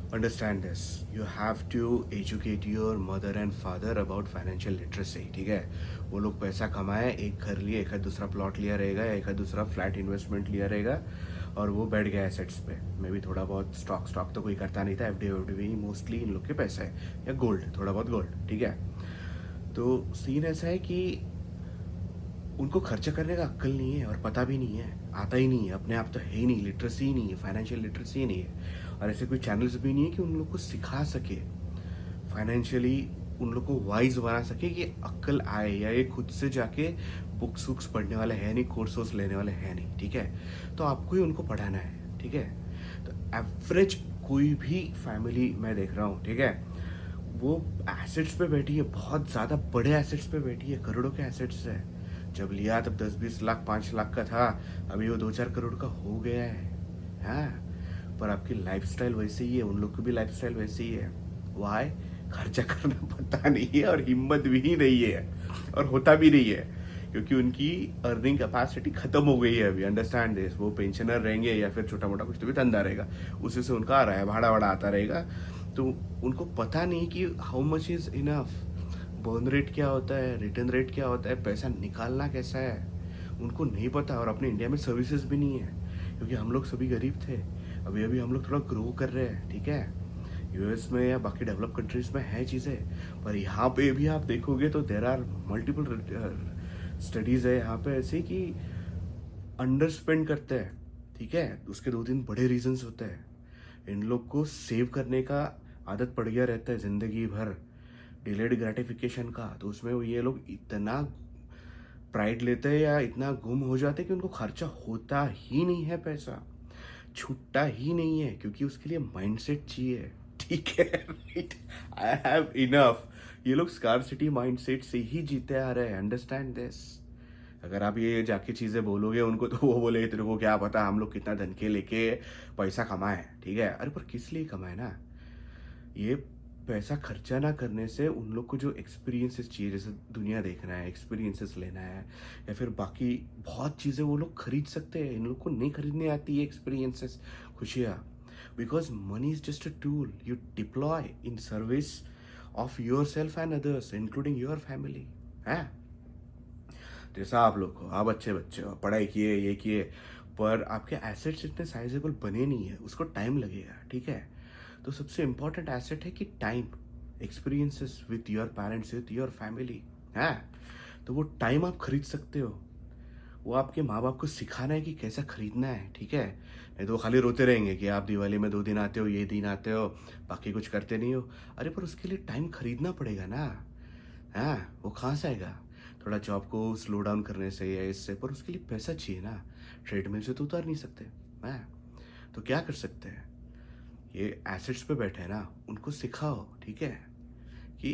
Understand this, you have to educate your mother and father about financial literacy, ठीक है। वो लोग पैसा कमाए, एक घर लिए, एक दूसरा प्लॉट लिया रहेगा, एक दूसरा फ्लैट इन्वेस्टमेंट लिया रहेगा, और वो बैठ गया एसेट्स पे। मैं भी थोड़ा बहुत स्टॉक तो कोई करता नहीं था, एफडी मोस्टली इन लोग के पैसा है, या गोल्ड, थोड़ा बहुत गोल्ड, ठीक है। तो सीन ऐसा है कि उनको खर्चा करने का अक्ल नहीं है, और पता भी नहीं है, आता ही नहीं है, अपने आप तो है ही नहीं, लिटरेसी ही नहीं है, फाइनेंशियल लिटरेसी ही नहीं है। और ऐसे कोई चैनल्स भी नहीं है कि उन लोग को सिखा सके फाइनेंशियली, उन लोग को वाइज बना सके कि अक्ल आए, या ये खुद से जाके बुक्स वुक्स पढ़ने वाले हैं नहीं, कोर्स वोर्स लेने वाले हैं नहीं, ठीक है। तो आपको ही उनको पढ़ाना है, ठीक है। तो एवरेज कोई भी फैमिली मैं देख रहा हूँ, ठीक है, वो एसेट्स पे बैठी है, बहुत ज़्यादा बड़े एसेट्स पे बैठी है, करोड़ों के एसेट्स है। जब लिया तब 10-20 लाख 5 लाख का था, अभी वो 2-4 करोड़ का हो गया है। हाँ, पर आपकी लाइफस्टाइल वैसे ही है, उन लोग की भी लाइफस्टाइल वैसे ही है। वाई? खर्चा करना पता नहीं है, और हिम्मत भी नहीं है, और होता भी नहीं है, क्योंकि उनकी अर्निंग कैपेसिटी खत्म हो गई है अभी। अंडरस्टैंड दिस, वो पेंशनर रहेंगे या फिर छोटा मोटा कुछ तो भी धंधा रहेगा, उसी से उनका आ रहा है, भाड़ा वाड़ा आता रहेगा। तो उनको पता नहीं कि how much is enough, burn rate क्या होता है, रिटर्न रेट क्या होता है, पैसा निकालना कैसा है, उनको नहीं पता। और अपने इंडिया में सर्विसेज भी नहीं है, क्योंकि हम लोग सभी गरीब थे। अभी अभी हम लोग थोड़ा ग्रो कर रहे हैं, ठीक है। यूएस में या बाकी डेवलप कंट्रीज में है चीज़ें, पर यहाँ पे भी आप देखोगे तो देर आर मल्टीपल स्टडीज़ है यहाँ पे ऐसे कि अंडर स्पेंड करते हैं, ठीक है। उसके 2-3 बड़े रीजंस होते हैं। इन लोग को सेव करने का आदत पड़ गया रहता है ज़िंदगी भर, डिलेड ग्रेटिफिकेशन का। तो उसमें ये लोग इतना प्राइड लेते हैं या इतना गुम हो जाते हैं कि उनको खर्चा होता ही नहीं है, पैसा छूटता ही नहीं है, क्योंकि उसके लिए माइंडसेट चाहिए, ठीक है। Right, I have enough. ये लोग स्कार्सिटी माइंडसेट से ही जीते आ रहे हैं, अंडरस्टैंड दिस। अगर आप ये जाके चीज़ें बोलोगे उनको, तो वो बोले तेरे को क्या पता हम लोग कितना धन के लेके पैसा कमाए, ठीक है। अरे पर किस लिए कमाए ना, ये पैसा खर्चा ना करने से उन लोग को जो एक्सपीरियंसेस चाहिए, जैसे दुनिया देखना है, एक्सपीरियंसेस लेना है, या फिर बाकी बहुत चीज़ें वो लोग खरीद सकते हैं। इन लोग को नहीं खरीदने आती है एक्सपीरियंसेस, खुशियाँ। Because money is just a tool you deploy in service of your self and others, including your family, है। जैसा आप लोग हो, आप अच्छे बच्चे हो, पढ़ाई किए, ये किए, पर आपके एसेट्स इतने साइजेबल बने नहीं है, उसको टाइम लगेगा, ठीक है। तो सबसे इम्पॉर्टेंट एसेट है कि time, experiences with your parents, with your family, है। तो वो टाइम आप खरीद सकते हो, वो आपके माँ बाप को सिखाना है कि कैसा खरीदना है, ठीक है। नहीं तो वो खाली रोते रहेंगे कि आप दिवाली में 2 दिन आते हो, ये दिन आते हो, बाकी कुछ करते नहीं हो। अरे पर उसके लिए टाइम खरीदना पड़ेगा ना, हाँ, वो कहाँ से आएगा? थोड़ा जॉब को स्लो डाउन करने से या इससे, पर उसके लिए पैसा चाहिए ना, ट्रेडमिल से तो उतार नहीं सकते, हाँ। तो क्या कर सकते हैं, ये एसेट्स पे बैठे हैं ना, उनको सिखाओ, ठीक है, कि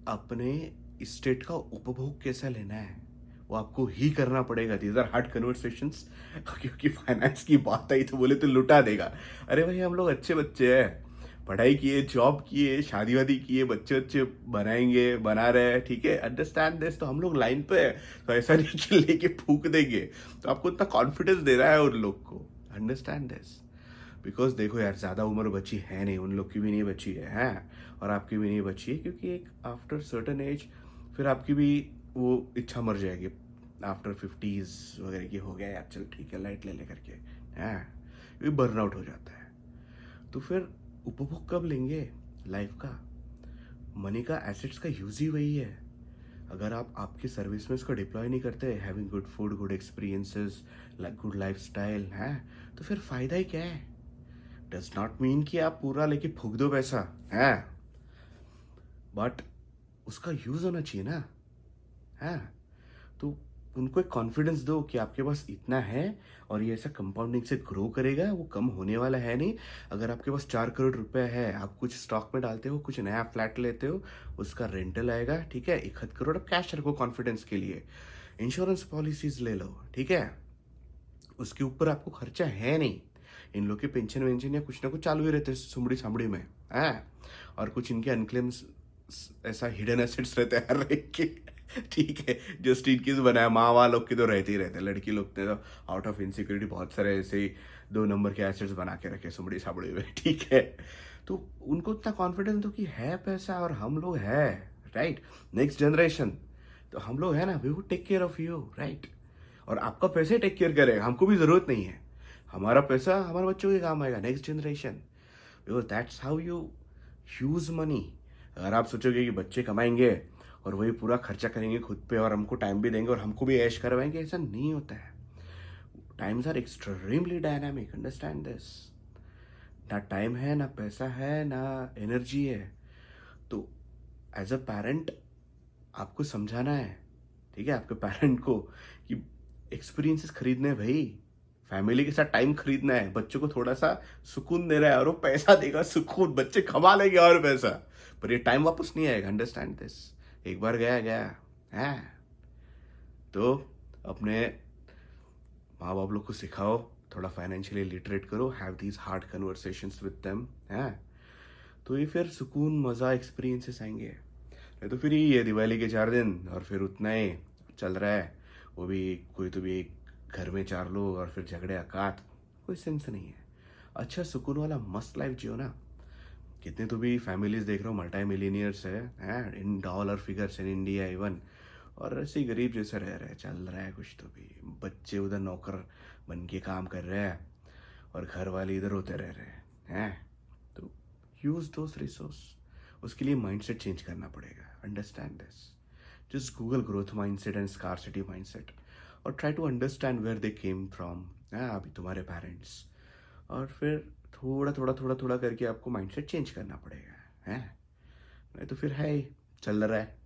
अपने स्टेट का उपभोग कैसा लेना है, वो आपको ही करना पड़ेगा। दीज आर हार्ड कन्वर्सेशंस, क्योंकि फाइनेंस की बात आई तो बोले तो लुटा देगा। अरे भाई, हम लोग अच्छे बच्चे हैं, पढ़ाई किए, जॉब किए, शादी वादी किए, बच्चे बच्चे बनाएंगे, बना रहे हैं, ठीक है। Understand this. तो हम लोग लाइन पे है, तो ऐसा नहीं कि लेके फूक देंगे। तो आपको इतना कॉन्फिडेंस दे रहा है उन लोग को, अंडरस्टैंड दिस। बिकॉज देखो यार, ज़्यादा उम्र बची है नहीं, उन लोग की भी नहीं बची है, हैं, और आपकी भी नहीं बची है, क्योंकि एक आफ्टर सर्टन एज फिर आपकी भी वो इच्छा मर जाएगी। आफ्टर 50s वगैरह की हो गया यार, चल ठीक है, लाइट ले ले करके, हैं, ये बर्नआउट हो जाता है। तो फिर उपभोग कब लेंगे लाइफ का? मनी का, एसेट्स का यूज ही वही है। अगर आप आपकी सर्विस में इसको डिप्लॉय नहीं करते, having good food, good experiences, good life style है, तो फिर फायदा ही क्या है? डज नॉट मीन कि आप पूरा लेके फूक दो पैसा, है, बट उसका यूज होना चाहिए ना, है। तो उनको एक कॉन्फिडेंस दो कि आपके पास इतना है, और ये ऐसा कंपाउंडिंग से ग्रो करेगा, वो कम होने वाला है नहीं। अगर आपके पास 4 करोड़ रुपए है, आप कुछ स्टॉक में डालते हो, कुछ नया फ्लैट लेते हो, उसका रेंटल आएगा, ठीक है, 1 करोड़ आप कैश रखो कॉन्फिडेंस के लिए। इंश्योरेंस पॉलिसीज ले लो, ठीक है, उसके ऊपर आपको खर्चा है नहीं। इन लोग के पेंशन वेंशन या कुछ ना कुछ चालू ही रहते हैं सुमड़ी सामड़ी में, है। और कुछ इनके अनक्लेम्स ऐसा हिडन एसेट्स रहते हैं हर एक के, ठीक है, जस्ट इन केस बनाया। माँ वाँ लोग के तो रहते ही रहते हैं, लड़की लोग के तो आउट ऑफ इनसिक्योरिटी बहुत सारे ऐसे ही 2 नंबर के एसेट्स बना के रखे सुमड़ी साबड़ी में, ठीक है। तो उनको इतना कॉन्फिडेंस दो कि है पैसा और हम लोग है, राइट। नेक्स्ट जनरेशन, तो हम लोग है ना, we would take care of you, right. और आपका पैसे टेक केयर करेगा, हमको भी जरूरत नहीं है। हमारा पैसा हमारे बच्चों के काम आएगा, next generation. Because that's how you use money. अगर आप सोचोगे कि बच्चे कमाएंगे और वही पूरा खर्चा करेंगे खुद पे और हमको टाइम भी देंगे और हमको भी ऐश करवाएंगे, ऐसा नहीं होता है। Times are extremely dynamic, understand this. ना टाइम है, ना पैसा है, ना एनर्जी है। तो एज अ पेरेंट आपको समझाना है, ठीक है, आपके पेरेंट को कि एक्सपीरियंसेस खरीदने हैं भाई, फैमिली के साथ टाइम खरीदना है, बच्चों को थोड़ा सा सुकून दे रहा है और वो पैसा देगा सुकून, बच्चे कमा लेंगे और पैसा, पर ये टाइम वापस नहीं आएगा, अंडरस्टैंड दिस। एक बार गया गया है। तो अपने माँ बाप लोग को सिखाओ, थोड़ा फाइनेंशियली लिटरेट करो, have these hard conversations with them, है। तो ये फिर सुकून, मज़ा, एक्सपीरियंसेस आएंगे। नहीं तो फिर ये दिवाली के 4 दिन और फिर उतना ही चल रहा है, वो भी कोई तो भी घर में 4 लोग और फिर झगड़े अकात, कोई सेंस नहीं है। अच्छा सुकून वाला मस्त लाइफ जियो ना। कितने तो भी फैमिलीज देख रहा हूँ मल्टी मिलीनियर्स है in dollar figures in India even, और ऐसे ही गरीब जैसे रह रहे हैं, चल रहा है कुछ तो भी। बच्चे उधर नौकर बन के काम कर रहे हैं और घर वाले इधर होते रह रहे हैं। तो यूज दोस रिसोर्स, उसके लिए माइंडसेट चेंज करना पड़ेगा, understand this. Just Google growth mindset and scarcity mindset और try to understand where they came from, अभी तुम्हारे पेरेंट्स। और फिर थोड़ा थोड़ा थोड़ा थोड़ा करके आपको माइंडसेट चेंज करना पड़ेगा, है। नहीं तो फिर है ही, चल रहा है।